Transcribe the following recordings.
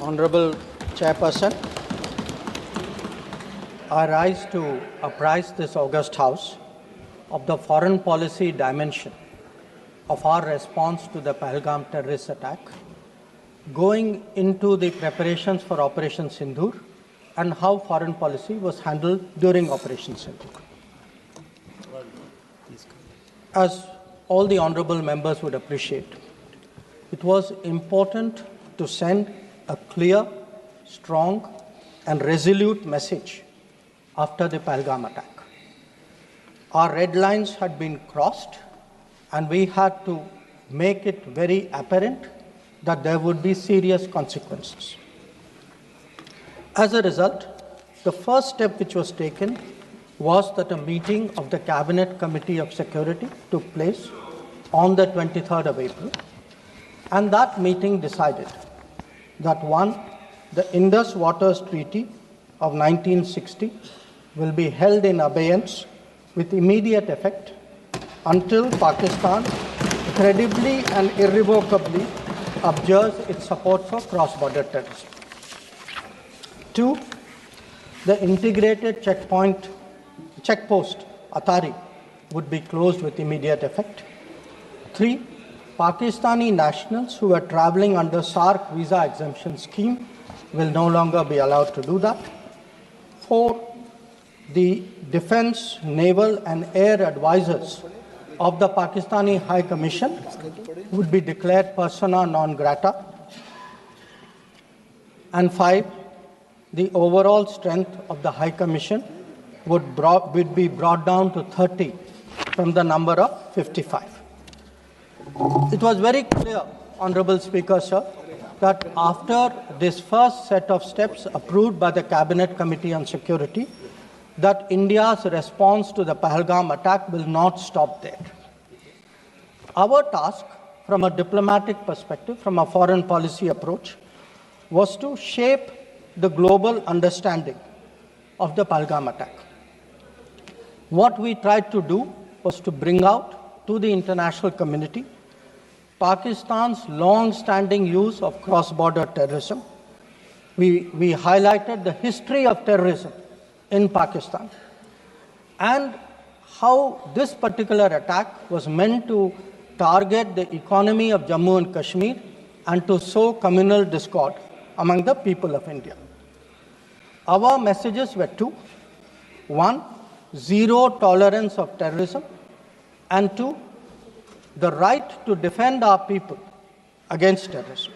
Honorable Chairperson, I rise to apprise this august House of the foreign policy dimension of our response to the Pahalgam terrorist attack, going into the preparations for Operation Synindhur and how foreign policy was handled during Operation Synindhur. As all the honorable members would appreciate, it was important to send a clear, strong, and resolute message after the Pahalgam attack. Our red lines had been crossed, and we had to make it very apparent that there would be serious consequences. As a result, the first step which was taken was that a meeting of the Cabinet Committee of Security took place on the 23rd of April, and that meeting decided that one, the Indus Waters Treaty of 1960 will be held in abeyance with immediate effect until Pakistan credibly and irrevocably abjures its support for cross-border terrorism. Two, the integrated checkpost Atari would be closed with immediate effect. Three, Pakistani nationals who are traveling under SAARC visa exemption scheme will no longer be allowed to do that. Four, the defense, naval and air advisors of the Pakistani High Commission would be declared persona non grata. And five, the overall strength of the High Commission would be brought down to 30 from the number of 55. It was very clear, Honorable Speaker, sir, that after this first set of steps approved by the Cabinet Committee on Security, that India's response to the Pahalgam attack will not stop there. Our task, from a diplomatic perspective, from a foreign policy approach, was to shape the global understanding of the Pahalgam attack. What we tried to do was to bring out to the international community Pakistan's long-standing use of cross-border terrorism. We highlighted the history of terrorism in Pakistan and how this particular attack was meant to target the economy of Jammu and Kashmir and to sow communal discord among the people of India. Our messages were two. One, zero tolerance of terrorism, and two, the right to defend our people against terrorism.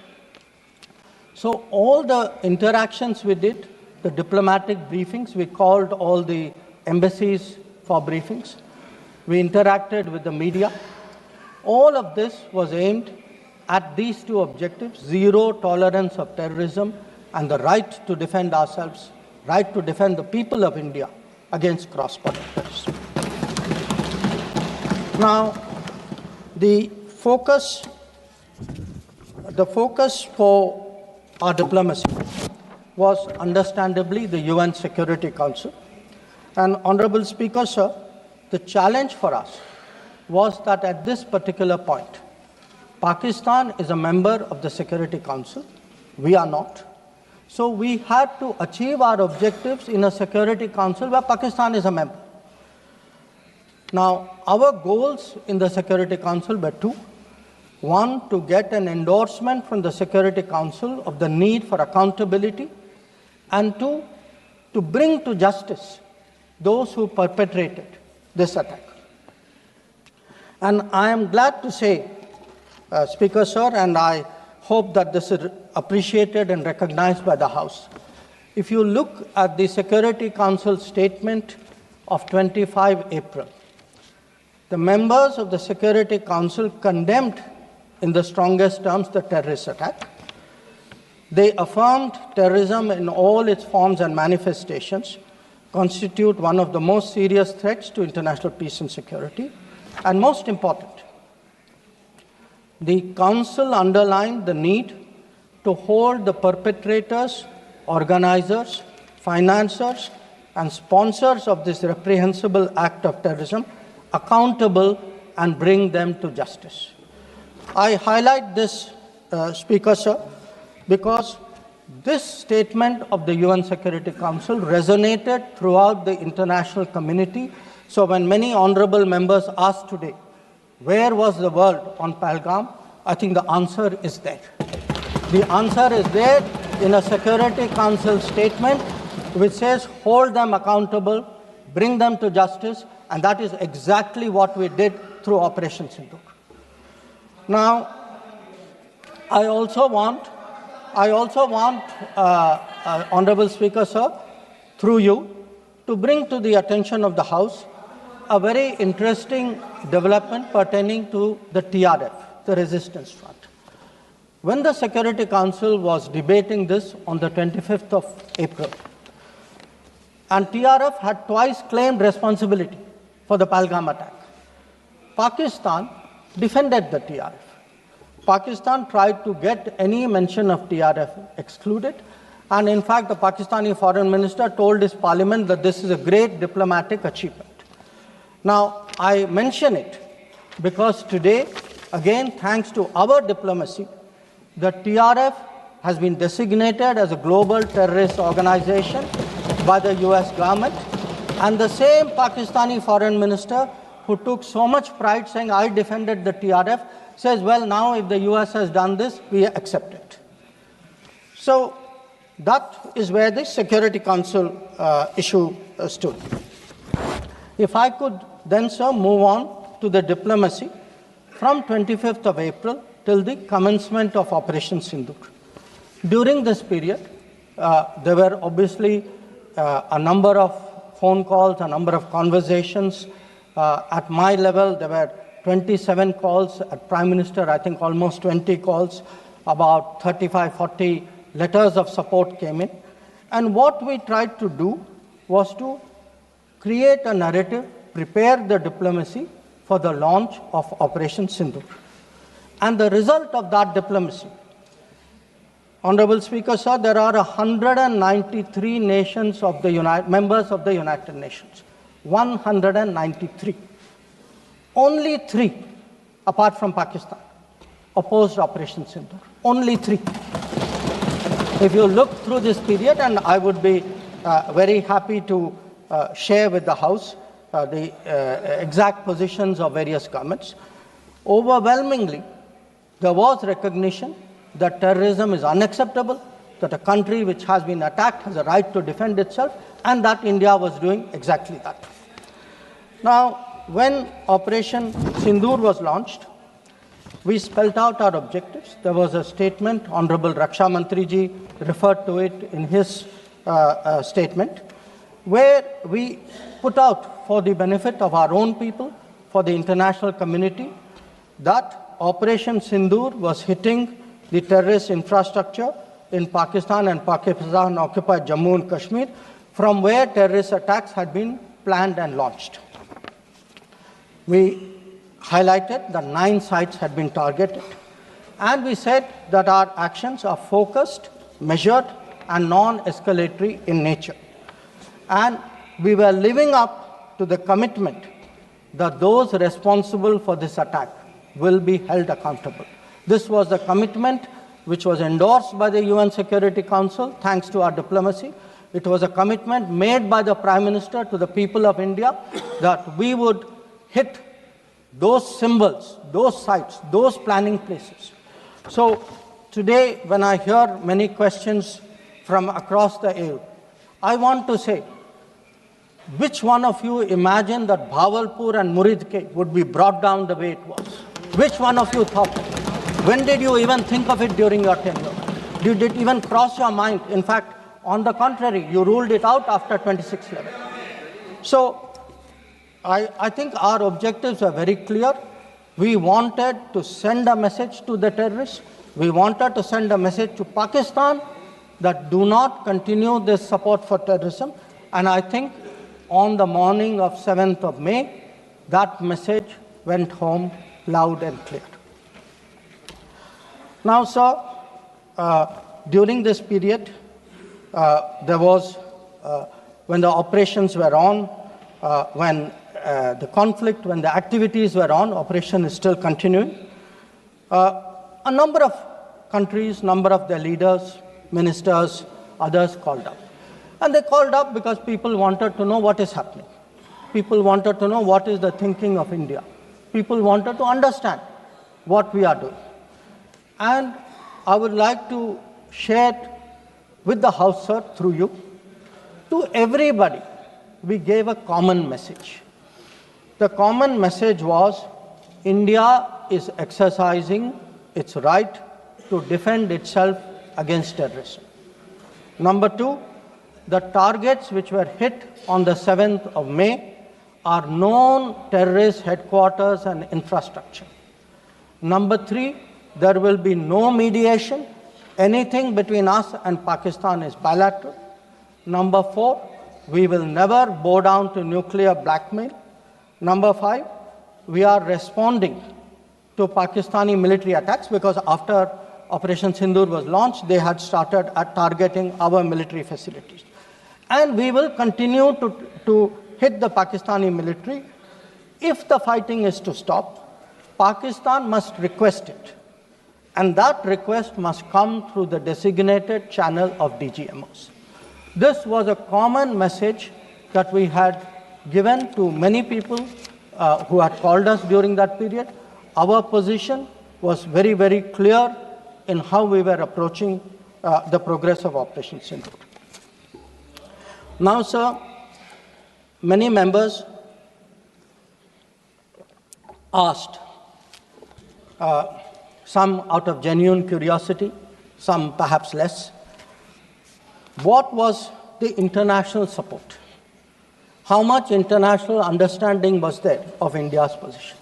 So all the interactions we did, the diplomatic briefings, we called all the embassies for briefings. We interacted with the media. All of this was aimed at these two objectives: zero tolerance of terrorism and the right to defend ourselves, right to defend the people of India against cross-border terrorism. Now, the focus for our diplomacy was understandably the UN Security Council. And Honorable Speaker, sir, the challenge for us was that at this particular point, Pakistan is a member of the Security Council. We are not. So we had to achieve our objectives in a Security Council where Pakistan is a member. Now, our goals in the Security Council were two. One, to get an endorsement from the Security Council of the need for accountability, and two, to bring to justice those who perpetrated this attack. And I am glad to say, Speaker, sir, and I hope that this is appreciated and recognized by the House. If you look at the Security Council statement of 25 April, the members of the Security Council condemned in the strongest terms the terrorist attack. They affirmed terrorism in all its forms and manifestations constitute one of the most serious threats to international peace and security. And most important, the Council underlined the need to hold the perpetrators, organizers, financiers, and sponsors of this reprehensible act of terrorism accountable and bring them to justice. I highlight this, Speaker, sir, because This statement of the UN Security Council resonated throughout the international community. So when many honorable members asked today, where was the world on Pahalgam? I think the answer is there. The answer is there in a Security Council statement which says hold them accountable, bring them to justice, and that is exactly what we did through Operation Synindhur. Now, I also want, Honorable Speaker, sir, through you, to bring to the attention of the House a very interesting development pertaining to the TRF, the Resistance Front. When the Security Council was debating this on the 25th of April, and TRF had twice claimed responsibility for the Pahalgam attack, Pakistan defended the TRF. Pakistan tried to get any mention of TRF excluded, and in fact the Pakistani foreign minister told his parliament that this is a great diplomatic achievement. Now, I mention it because today, again, thanks to our diplomacy, the TRF has been designated as a global terrorist organization by the US government, and the same Pakistani foreign minister who took so much pride saying, I defended the TRF, says, well, now if the US has done this, we accept it. So that is where the Security Council issue stood. If I could then, sir, move on to the diplomacy from 25th of April till the commencement of Operation Synindhur. During this period, there were obviously a number of phone calls, a number of conversations. At my level, there were 27 calls. At Prime Minister, I think almost 20 calls. About 35, 40 letters of support came in. And what we tried to do was to create a narrative, prepare the diplomacy for the launch of Operation Synindhur. And the result of that diplomacy, Honorable Speaker, sir, there are 193 nations of the members of the United Nations. 193. Only 3, apart from Pakistan, opposed Operation Synindhur. Only 3. If you look through this period, and I would be very happy to share with the House the exact positions of various governments, overwhelmingly, there was recognition that terrorism is unacceptable, that a country which has been attacked has a right to defend itself, and that India was doing exactly that. Now, when Operation Synindhur was launched, we spelled out our objectives. There was a statement, Honorable Raksha Mantri ji referred to it in his statement, where we put out for the benefit of our own people, for the international community, that Operation Synindhur was hitting the terrorist infrastructure in Pakistan and Pakistan-occupied Jammu and Kashmir, from where terrorist attacks had been planned and launched. We highlighted that 9 sites had been targeted, and we said that our actions are focused, measured, and non-escalatory in nature. And we were living up to the commitment that those responsible for this attack will be held accountable. This was the commitment which was endorsed by the UN Security Council, thanks to our diplomacy. It was a commitment made by the Prime Minister to the people of India that we would hit those symbols, those sites, those planning places. So today, when I hear many questions from across the aisle, I want to say, which one of you imagined that Bhavalpur and Muridke would be brought down the way it was? Which one of you thought? When did you even think of it during your tenure? Did it even cross your mind? In fact, on the contrary, you ruled it out after 26/11. So I think our objectives are very clear. We wanted to send a message to the terrorists. We wanted to send a message to Pakistan that do not continue this support for terrorism. And I think on the morning of 7th of May, that message went home loud and clear. Now, sir, during this period, there was, when the operations were on, when the conflict, when the activities were on, operation is still continuing. A number of countries, number of their leaders ministers, others called up. And they called up because people wanted to know what is happening. People wanted to know what is the thinking of India. People wanted to understand what we are doing. And I would like to share with the House, sir, through you, to everybody, we gave a common message. The common message was India is exercising its right to defend itself against terrorism. Number two, the targets which were hit on the 7th of May are known terrorist headquarters and infrastructure. Number three, there will be no mediation. Anything between us and Pakistan is bilateral. Number four, we will never bow down to nuclear blackmail. Number five, we are responding to Pakistani military attacks because after Operation Synindhur was launched, they had started targeting our military facilities. And we will continue to hit the Pakistani military. If the fighting is to stop, Pakistan must request it. And that request must come through the designated channel of DGMOs. This was a common message that we had given to many people who had called us during that period. Our position was very, very clear in how we were approaching the progress of Operation Synindhur. Now, sir, many members asked, some out of genuine curiosity, some perhaps less, what was the international support? How much international understanding was there of India's position?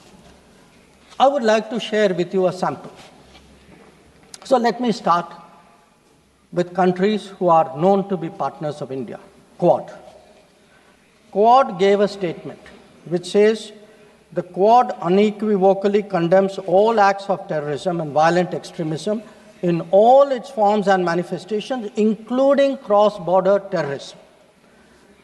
I would like to share with you a sample. So let me start with countries who are known to be partners of India. Quad. Quad gave a statement which says, the Quad unequivocally condemns all acts of terrorism and violent extremism in all its forms and manifestations, including cross-border terrorism.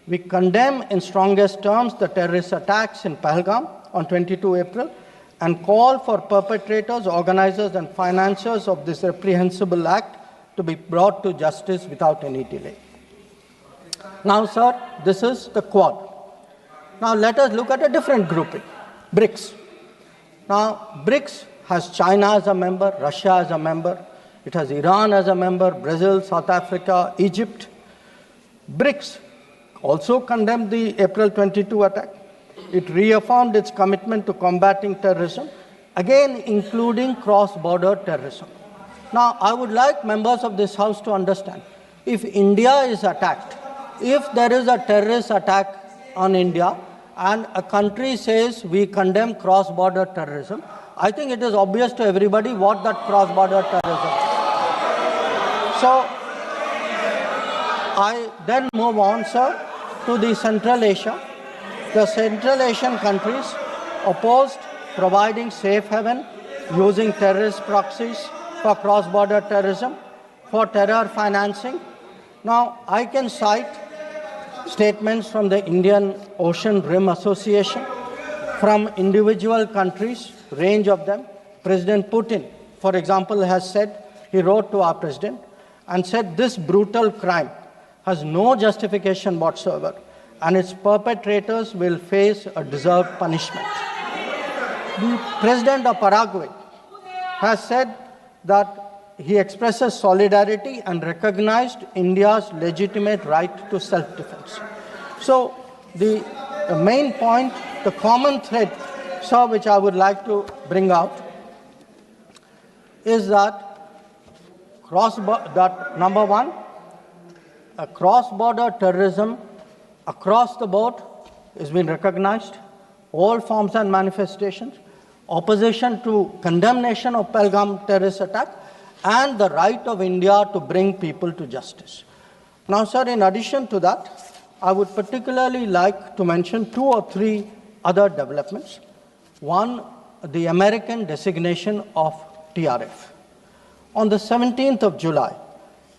We condemn in strongest terms the terrorist attacks in Pahalgam on 22 April and call for perpetrators, organizers, and financiers of this reprehensible act to be brought to justice without any delay. Now, sir, this is the Quad. Now, let us look at a different grouping, BRICS. Now, BRICS has China as a member, Russia as a member, it has Iran as a member, Brazil, South Africa, Egypt. BRICS also condemned the April 22 attack. It reaffirmed its commitment to combating terrorism, again including cross-border terrorism. Now, I would like members of this House to understand, if India is attacked, if there is a terrorist attack on India and a country says we condemn cross-border terrorism, I think it is obvious to everybody what that cross-border terrorism is. So, I then move on, sir, to the Central Asia. The Central Asian countries opposed providing safe haven using terrorist proxies for cross-border terrorism, for terror financing. Now, I can cite statements from the Indian Ocean Rim Association, from individual countries, range of them. President Putin, for example, has said, he wrote to our president and said this brutal crime has no justification whatsoever and its perpetrators will face a deserved punishment. The president of Paraguay has said that he expresses solidarity and recognized India's legitimate right to self-defense. So the main point, the common thread, sir, which I would like to bring out is that number one, cross-border terrorism across the board has been recognized, all forms and manifestations, opposition to condemnation of Pahalgam terrorist attack, and the right of India to bring people to justice. Now, sir, in addition to that, I would particularly like to mention 2 or 3 other developments. One, the American designation of TRF. On the 17th of July,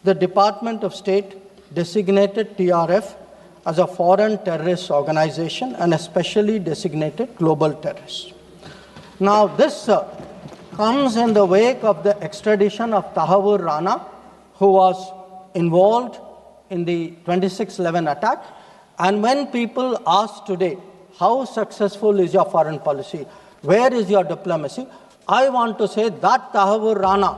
the Department of State designated TRF as a foreign terrorist organization and a specially designated global terrorist. Now, this comes in the wake of the extradition of Tahavur Rana, who was involved in the 26/11 attack. And when people ask today, how successful is your foreign policy? Where is your diplomacy? I want to say that Tahawur Rana,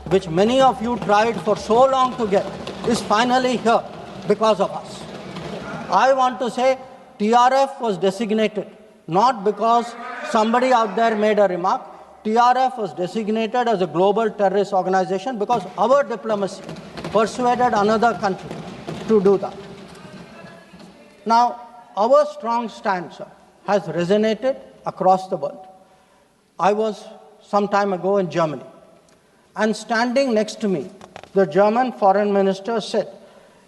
which many of you tried for so long to get, is finally here because of us. I want to say TRF was designated not because somebody out there made a remark. TRF was designated as a global terrorist organization because our diplomacy persuaded another country to do that. Now, our strong stance has resonated across the world. I was some time ago in Germany, and standing next to me, the German foreign minister said,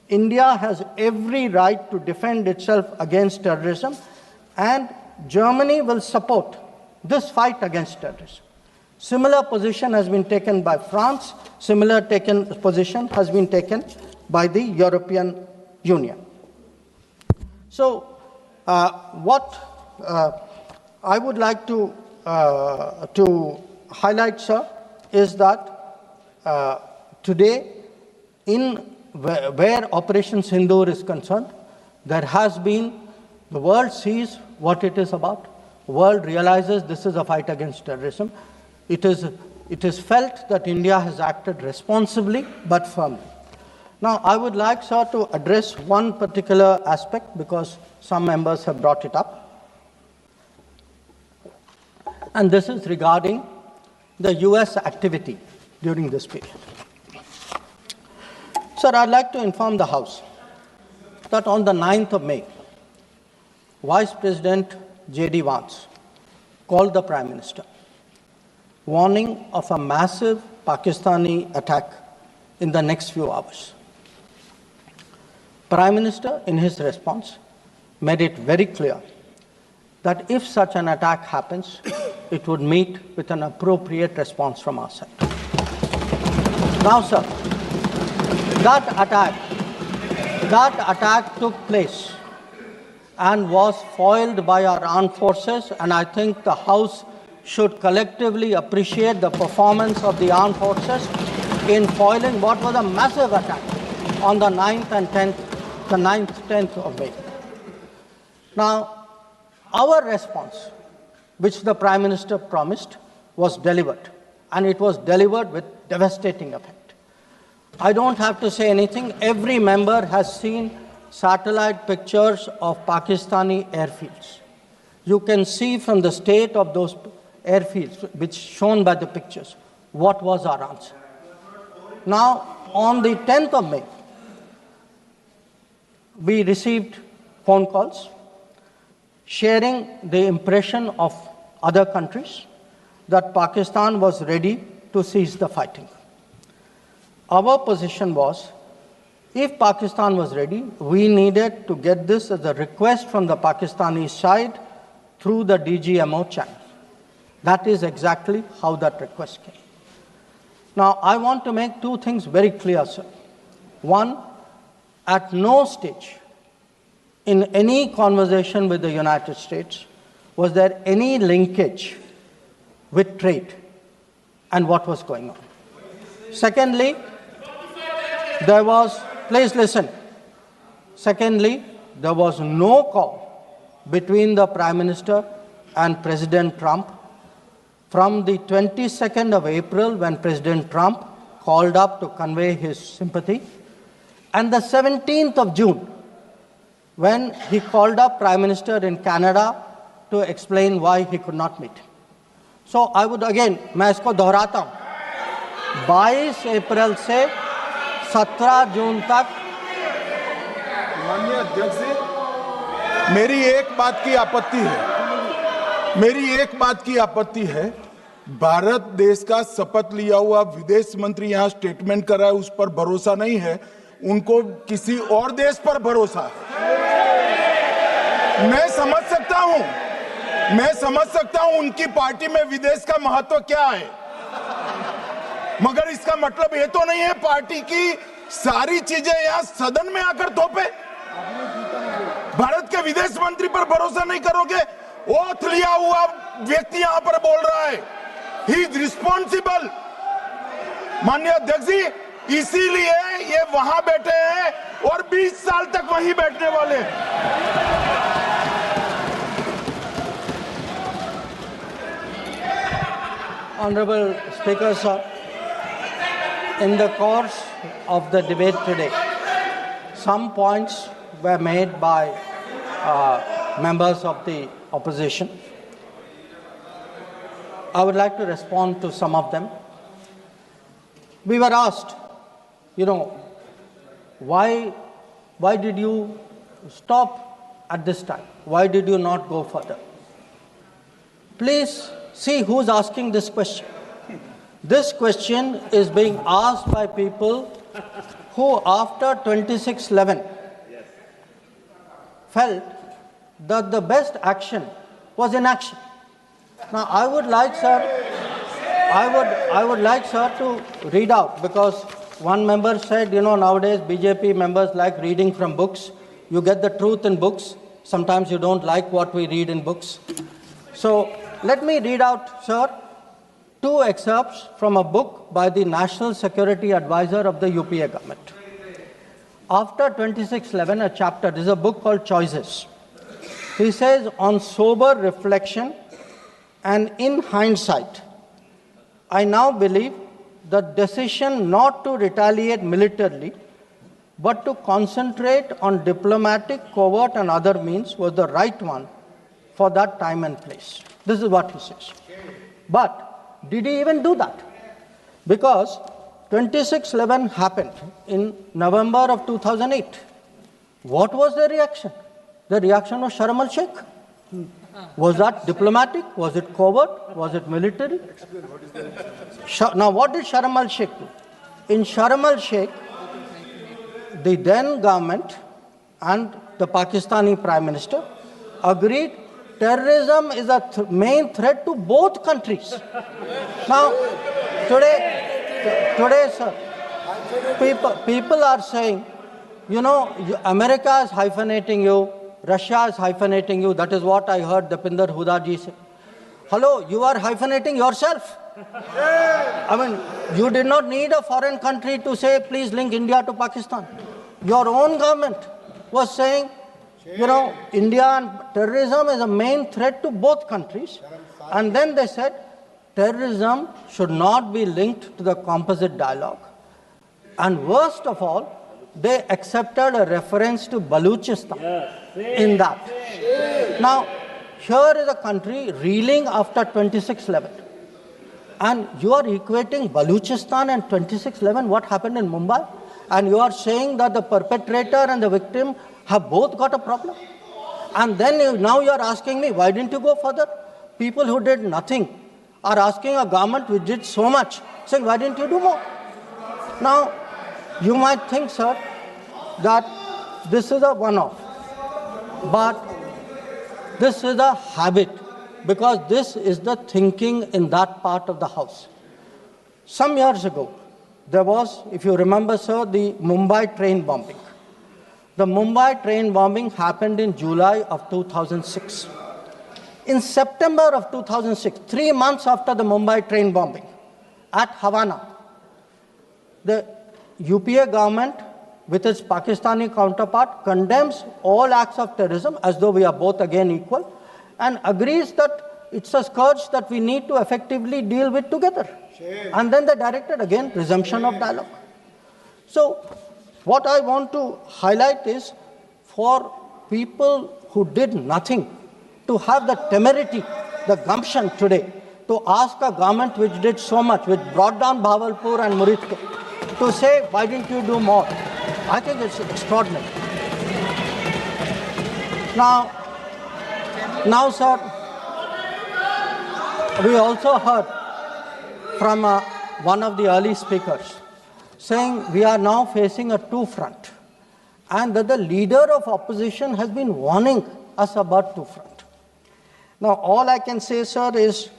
India has every right to defend itself against terrorism, and Germany will support this fight against terrorism. Similar position has been taken by France. Similar position has been taken by the European Union. So, what I would like to highlight, sir, is that today, where Operation Synindhur is concerned, there has been, the world sees what it is about. The world realizes this is a fight against terrorism. It is felt that India has acted responsibly but firmly. Now, I would like, sir, to address one particular aspect because some members have brought it up. And this is regarding the US activity during this period. Sir, I'd like to inform the House that on the 9th of May, Vice President J.D. Vance called the Prime Minister, warning of a massive Pakistani attack in the next few hours. Prime Minister, in his response, made it very clear that if such an attack happens, it would meet with an appropriate response from our side. Now, sir, that attack took place and was foiled by our armed forces, and I think the House should collectively appreciate the performance of the armed forces in foiling what was a massive attack on the 9th and 10th of May. Now, our response, which the Prime Minister promised, was delivered, and it was delivered with devastating effect. I don't have to say anything. Every member has seen satellite pictures of Pakistani airfields. You can see from the state of those airfields, which shown by the pictures, what was our answer. Now, on the 10th of May, we received phone calls sharing the impression of other countries that Pakistan was ready to cease the fighting. Our position was, if Pakistan was ready, we needed to get this as a request from the Pakistani side through the DGMO channel. That is exactly how that request came. Now, I want to make two things very clear, sir. One, at no stage in any conversation with the United States was there any linkage with trade and what was going on. Secondly, there was, please listen. Secondly, there was no call between the Prime Minister and President Trump from the 22nd of April, when President Trump called up to convey his sympathy, and the 17th of June, when he called up Prime Minister in Canada to explain why he could not meet. So I would again, मैं इसको दोहराता हूँ, 22 अप्रैल से 17 जून तक। माननीय अध्यक्ष जी, मेरी एक बात की आपत्ति है, भारत देश का शपथ लिया हुआ विदेश मंत्री यहाँ स्टेटमेंट कर रहा है, उस पर भरोसा नहीं है, उनको किसी और देश पर भरोसा है। मैं समझ सकता हूं उनकी पार्टी में विदेश का महत्व क्या है, मगर इसका मतलब ये तो नहीं है पार्टी की सारी चीजें यहां सदन में आकर थोपे। भारत के विदेश मंत्री पर भरोसा नहीं करोगे? ओथ लिया हुआ व्यक्ति यहां पर बोल रहा है, ही इज रिस्पॉन्सिबल। माननीय अध्यक्ष जी, इसीलिए ये वहां बैठे हैं और 20 साल तक वहीं बैठने वाले हैं। Honorable Speaker, sir, in the course of the debate today, some points were made by members of the opposition. I would like to respond to some of them. We were asked, why did you stop at this time? Why did you not go further? Please see who's asking this question. This question is being asked by people who, after 26/11, felt that the best action was inaction. Now, I would like, sir, to read out, because one member said, nowadays BJP members like reading from books. You get the truth in books. Sometimes you don't like what we read in books. So let me read out, sir, two excerpts from a book by the National Security Advisor of the UPA government. After 26/11, a chapter, this is a book called Choices. He says, on sober reflection and in hindsight, I now believe the decision not to retaliate militarily, but to concentrate on diplomatic, covert and other means was the right one for that time and place. This is what he says. But did he even do that? Because 26/11 happened in November of 2008. What was the reaction? The reaction was Sharm el-Sheikh. Was that diplomatic? Was it covert? Was it military? Now, what did Sharm el-Sheikh do? In Sharm el-Sheikh, the then government and the Pakistani Prime Minister agreed terrorism is a main threat to both countries. Now, today, sir, people are saying, America is hyphenating you, Russia is hyphenating you. That is what I heard Dipinder Hudaji say. Hello, you are hyphenating yourself. I mean, you did not need a foreign country to say, please link India to Pakistan. Your own government was saying, India and terrorism is a main threat to both countries. And then they said, terrorism should not be linked to the composite dialogue. And worst of all, they accepted a reference to Baluchistan in that. Now, here is a country reeling after 26/11. And you are equating Baluchistan and 26/11, what happened in Mumbai, and you are saying that the perpetrator and the victim have both got a problem. And then now you are asking me, why didn't you go further? People who did nothing are asking a government which did so much, saying, why didn't you do more? Now, you might think, sir, that this is a one-off, but this is a habit, because this is the thinking in that part of the house. Some years ago, there was, if you remember, sir, the Mumbai train bombing. The Mumbai train bombing happened in July of 2006. In September of 2006, 3 months after the Mumbai train bombing, at Havana, the UPA government, with its Pakistani counterpart, condemns all acts of terrorism as though we are both again equal, and agrees that it's a scourge that we need to effectively deal with together. And then they directed again resumption of dialogue. So what I want to highlight is, for people who did nothing to have the temerity, the gumption today to ask a government which did so much, which brought down Bhavalpur and Muridko, to say, why didn't you do more? I think it's extraordinary. Now, sir, we also heard from one of the early speakers saying we are now facing a two-front, and that the leader of opposition has been warning us about two-front. Now, all I can say, sir, is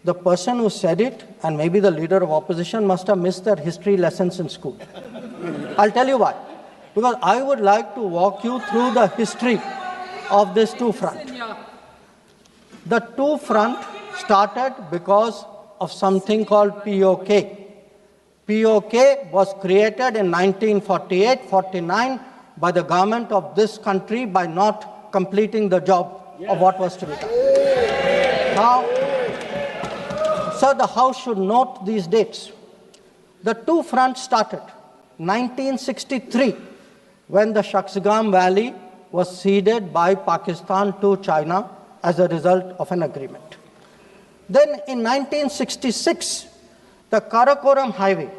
the person who said it, and maybe the leader of opposition, must have missed their history lessons in school. I'll tell you why. Because I would like to walk you through the history of this two-front. The two-front started because of something called POK, POK was created in 1948-49 by the government of this country by not completing the job of what was to be done. Now, sir, the House should note these dates. The two fronts started 1963, when the Shaksgam Valley was ceded by Pakistan to China as a result of an agreement. Then in 1966, the Karakoram Highway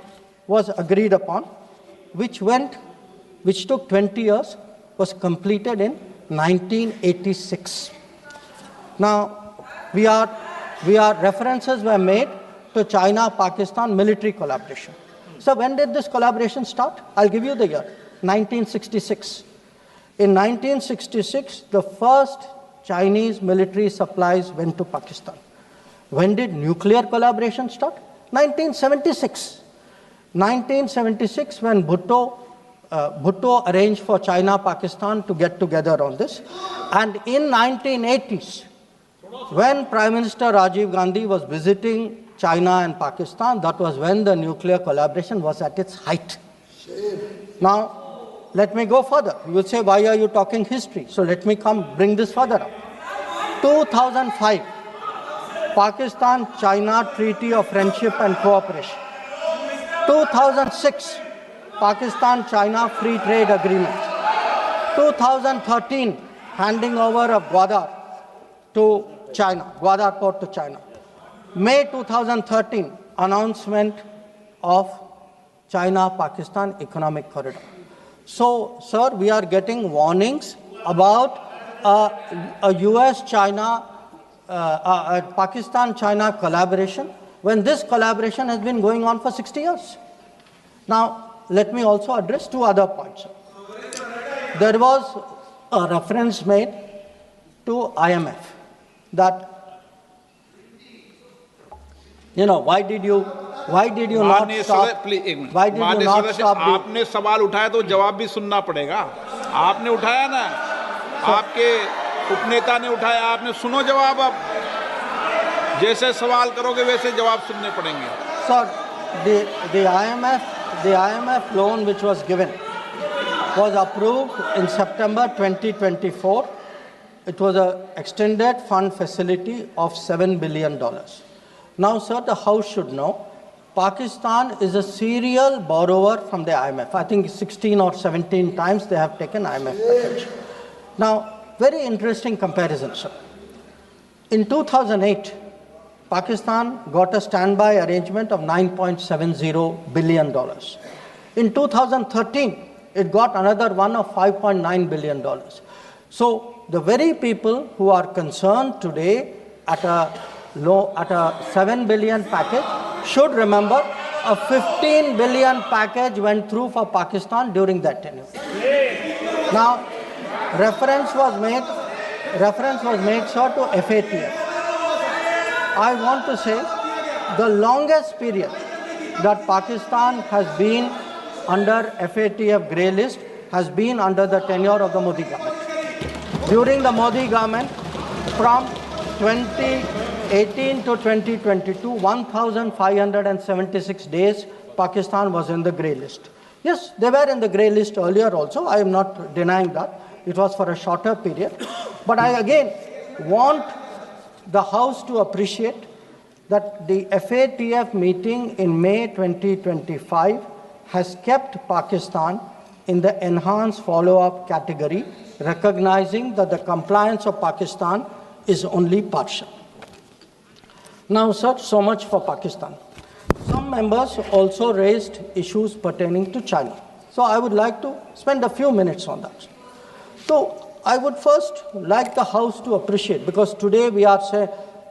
was agreed upon, which took 20 years, was completed in 1986. Now, references were made to China-Pakistan military collaboration. So when did this collaboration start? I'll give you the year, 1966. In 1966, the first Chinese military supplies went to Pakistan. When did nuclear collaboration start? 1976. 1976, when Bhutto arranged for China-Pakistan to get together on this. And in 1980s, when Prime Minister Rajiv Gandhi was visiting China and Pakistan, that was when the nuclear collaboration was at its height. Now, let me go further. You will say, why are you talking history? So let me bring this further up. 2005, Pakistan-China Treaty of Friendship and Cooperation. 2006, Pakistan-China Free Trade Agreement. 2013, handing over of Gwadar to China, Gwadar port to China. May 2013, announcement of China-Pakistan Economic Corridor. So, sir, we are getting warnings about a US-China, Pakistan-China collaboration, when this collaboration has been going on for 60 years. Now, let me also address two other points. There was a reference made to IMF that, why did you not stop? Why did you not stop? आपने सवाल उठाया तो जवाब भी सुनना पड़ेगा. आपने उठाया ना, आपके उपनेता ने उठाया, आपने सुनो जवाब. अब जैसे सवाल करोगे वैसे जवाब सुनने पड़ेंगे. Sir, the IMF loan which was given was approved in September 2024. It was an extended fund facility of $7 billion. Now, sir, the House should know, Pakistan is a serial borrower from the IMF. I think 16 or 17 times they have taken IMF package. Now, very interesting comparison, sir. In 2008, Pakistan got a standby arrangement of $9.70 billion. In 2013, it got another one of $5.9 billion. So the very people who are concerned today at a $7 billion package should remember a $15 billion package went through for Pakistan during that tenure. Now, reference was made, sir, to FATF. I want to say the longest period that Pakistan has been under FATF grey list has been under the tenure of the Modi government. During the Modi government, from 2018 to 2022, 1,576 days, Pakistan was in the grey list. Yes, they were in the grey list earlier also. I am not denying that. It was for a shorter period. But I again want the House to appreciate that the FATF meeting in May 2025 has kept Pakistan in the enhanced follow-up category, recognizing that the compliance of Pakistan is only partial. Now, sir, so much for Pakistan. Some members also raised issues pertaining to China. So I would like to spend a few minutes on that. So I would first like the House to appreciate, because today we are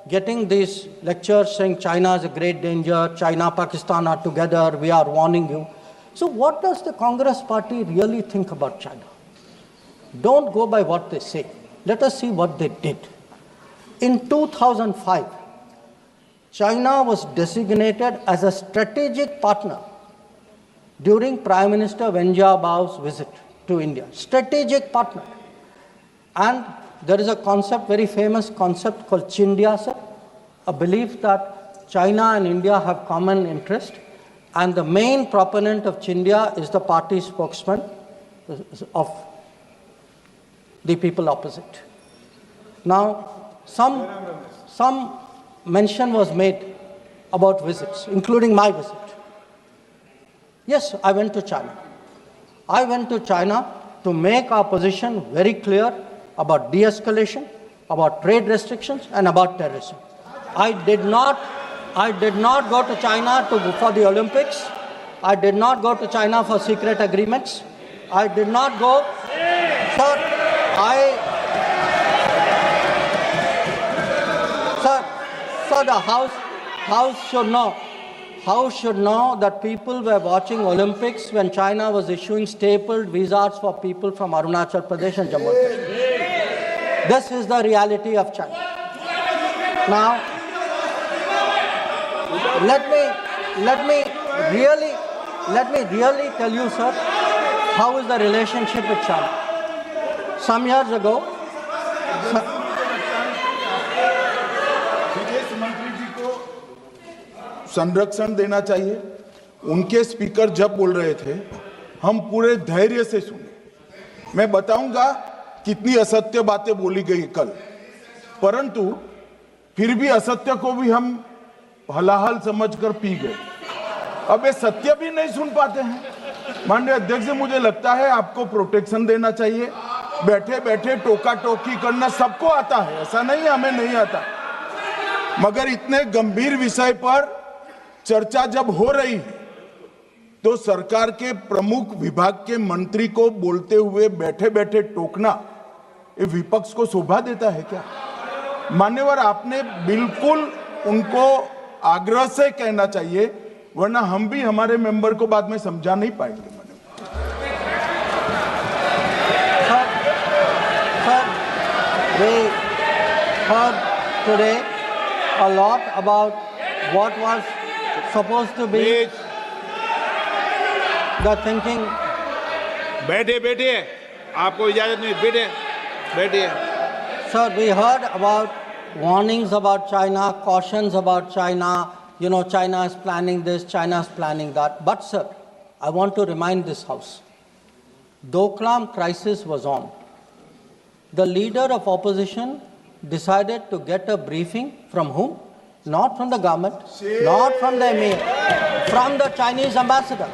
getting these lectures saying China is a great danger, China, Pakistan are together, we are warning you. So what does the Congress party really think about China? Don't go by what they say. Let us see what they did. In 2005, China was designated as a strategic partner during Prime Minister Wen Jiabao's visit to India. Strategic partner. And there is a concept, very famous concept called Chindia, sir, a belief that China and India have common interest And the main proponent of Chindia is the party spokesman of the people opposite. Now, some mention was made about visits, including my visit. Yes, I went to China. I went to China to make our position very clear about de-escalation, about trade restrictions, and about terrorism. I did not go to China for the Olympics. I did not go to China for secret agreements. I did not go. Sir, the House should know that people were watching Olympics when China was issuing stapled visas for people from Arunachal Pradesh and Jammu and Kashmir. This is the reality of China. Now, let me really tell you, sir, how is the relationship with China. Some years ago, विदेश मंत्री जी को संरक्षण देना चाहिए। उनके speaker जब बोल रहे थे, हम पूरे धैर्य से सुने। मैं बताऊंगा कितनी असत्य बातें बोली गई कल, परंतु फिर भी असत्य को भी हम हलाहल समझकर पी गए। अब ये सत्य भी नहीं सुन पाते हैं। माननीय अध्यक्ष, मुझे लगता है आपको प्रोटेक्शन देना चाहिए। बैठे बैठे टोका टोकी करना सबको आता है, ऐसा नहीं हमें नहीं आता, मगर इतने गंभीर विषय पर चर्चा जब हो रही है तो सरकार के प्रमुख विभाग के मंत्री को बोलते हुए बैठे बैठे टोकना ये विपक्ष को शोभा देता है क्या? मान्यवर, आपने बिल्कुल उनको आग्रह से कहना चाहिए, वरना हम भी हमारे मेंबर को बाद में समझा नहीं पाएंगे। We heard today a lot about what was supposed to be the thinking. बैठिए, आपको इजाजत नहीं, बैठिए। Sir, we heard about warnings about China, cautions about China. China is planning this, China is planning that. But sir, I want to remind this House, Doklam crisis was on. The leader of opposition decided to get a briefing from whom? Not from the government, not from the emir, from the Chinese ambassador.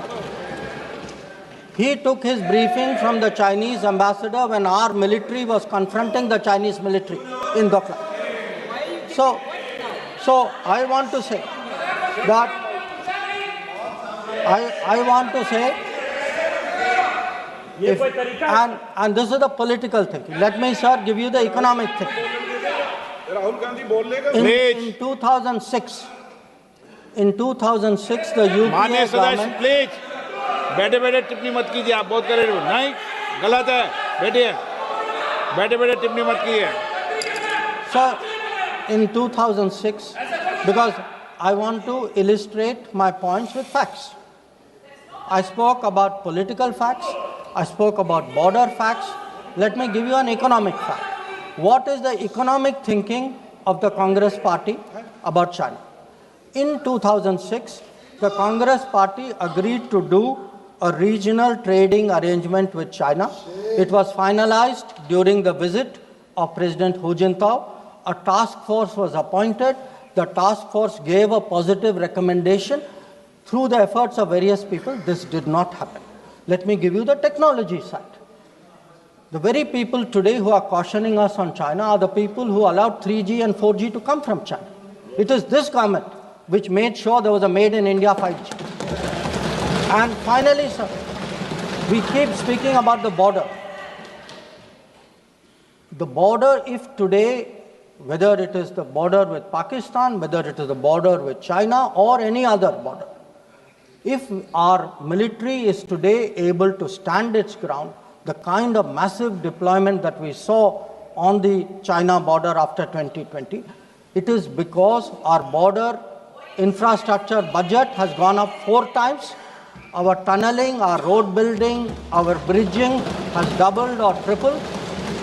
He took his briefing from the Chinese ambassador when our military was confronting the Chinese military in Doklam. So I want to say that I want to say, and this is the political thinking. Let me, sir, give you the economic thinking. In 2006, the UPA government. Please बैठे टिप्पणी मत कीजिए, आप बहुत कर रहे हो, नहीं, गलत है, बैठे टिप्पणी मत कीजिए। Sir, in 2006, because I want to illustrate my points with facts. I spoke about political facts, I spoke about border facts. Let me give you an economic fact. What is the economic thinking of the Congress party about China? In 2006, the Congress party agreed to do a regional trading arrangement with China. It was finalized during the visit of President Hu Jintao. A task force was appointed. The task force gave a positive recommendation. Through the efforts of various people, this did not happen. Let me give you the technology side. The very people today who are cautioning us on China are the people who allowed 3G and 4G to come from China. It is this government which made sure there was a made in India 5G. And finally, sir, we keep speaking about the border. The border, if today, whether it is the border with Pakistan, whether it is the border with China or any other border, if our military is today able to stand its ground, the kind of massive deployment that we saw on the China border after 2020, it is because our border infrastructure budget has gone up 4 times. Our tunneling, our road building, our bridging has doubled or tripled.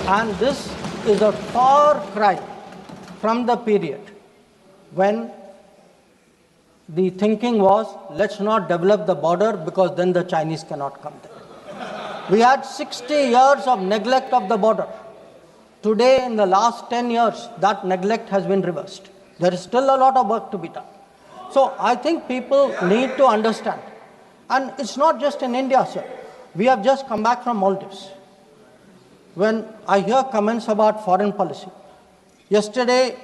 And this is a far cry from the period when the thinking was, let's not develop the border because then the Chinese cannot come there. We had 60 years of neglect of the border. Today, in the last 10 years, that neglect has been reversed. There is still a lot of work to be done. So I think people need to understand. And it's not just in India, sir. We have just come back from Maldives. When I hear comments about foreign policy, yesterday,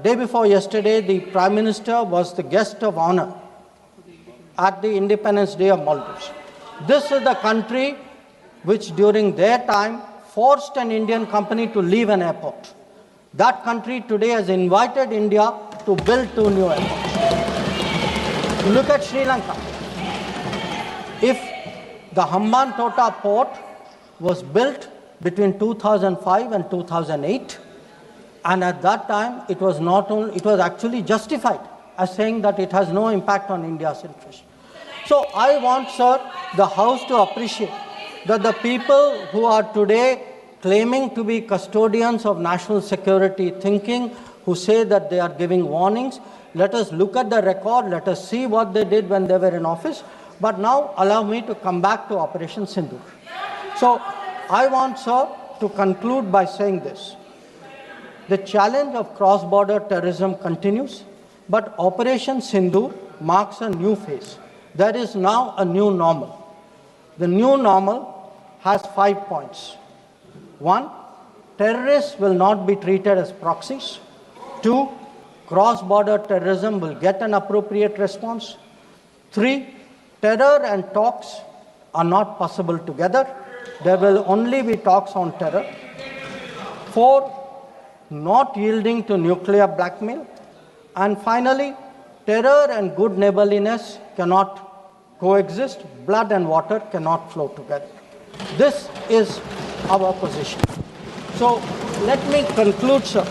day before yesterday, the Prime Minister was the guest of honor at the Independence Day of Maldives. This is the country which during their time forced an Indian company to leave an airport. That country today has invited India to build 2 new airports. Look at Sri Lanka. If the Hambantota port was built between 2005 and 2008, and at that time it was actually justified as saying that it has no impact on India's interest. So I want, sir, the House to appreciate that the people who are today claiming to be custodians of national security thinking, who say that they are giving warnings, let us look at the record, let us see what they did when they were in office. But now allow me to come back to Operation Synindhur. So I want, sir, to conclude by saying this. The challenge of cross-border terrorism continues, but Operation Synindhur marks a new phase. There is now a new normal. The new normal has 5 points. 1, terrorists will not be treated as proxies. 2, cross-border terrorism will get an appropriate response. 3, terror and talks are not possible together. There will only be talks on terror. 4, not yielding to nuclear blackmail. And finally, terror and good neighborliness cannot coexist. Blood and water cannot flow together. This is our position. So let me conclude, sir,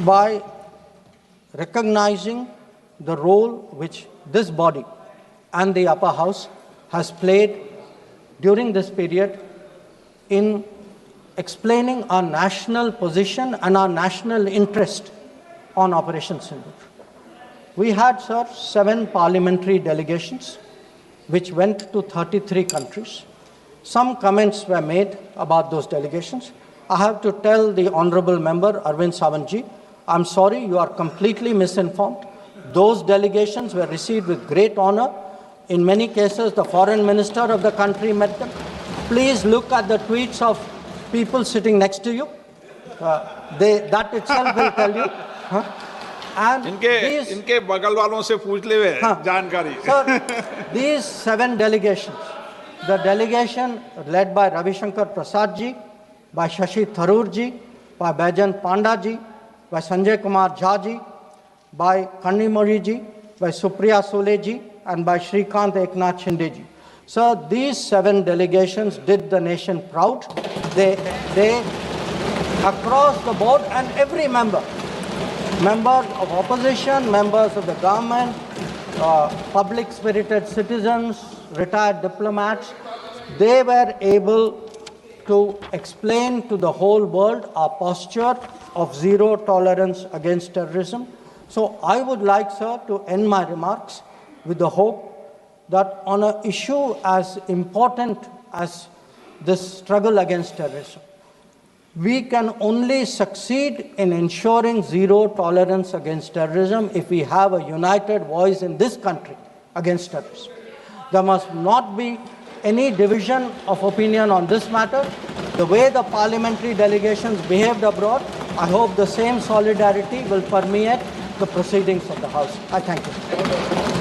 by recognizing the role which this body and the upper house has played during this period in explaining our national position and our national interest on Operation Synindhur. We had, sir, 7 parliamentary delegations which went to 33 countries. Some comments were made about those delegations. I have to tell the honorable member, Arvind Sawantji, I'm sorry, you are completely misinformed. Those delegations were received with great honor. In many cases, the foreign minister of the country met them. Please look at the tweets of people sitting next to you. That itself will tell you. And इनके बगल वालों से पूछ ले जानकारी. Sir, these 7 delegations, the delegation led by Ravi Shankar Prasad ji, by Shashi Tharoor ji, by Baijan Panda ji, by Sanjay Kumar Jha ji, by Kanimori ji, by Supriya Sule ji, and by Shrikant Eknath Shinde ji. So these 7 delegations did the nation proud. They across the board, and every member, members of opposition, members of the government, public-spirited citizens, retired diplomats, they were able to explain to the whole world our posture of zero tolerance against terrorism. So I would like, sir, to end my remarks with the hope that on an issue as important as this struggle against terrorism, we can only succeed in ensuring zero tolerance against terrorism if we have a united voice in this country against terrorism. There must not be any division of opinion on this matter. The way the parliamentary delegations behaved abroad, I hope the same solidarity will permeate the proceedings of the House. I thank you.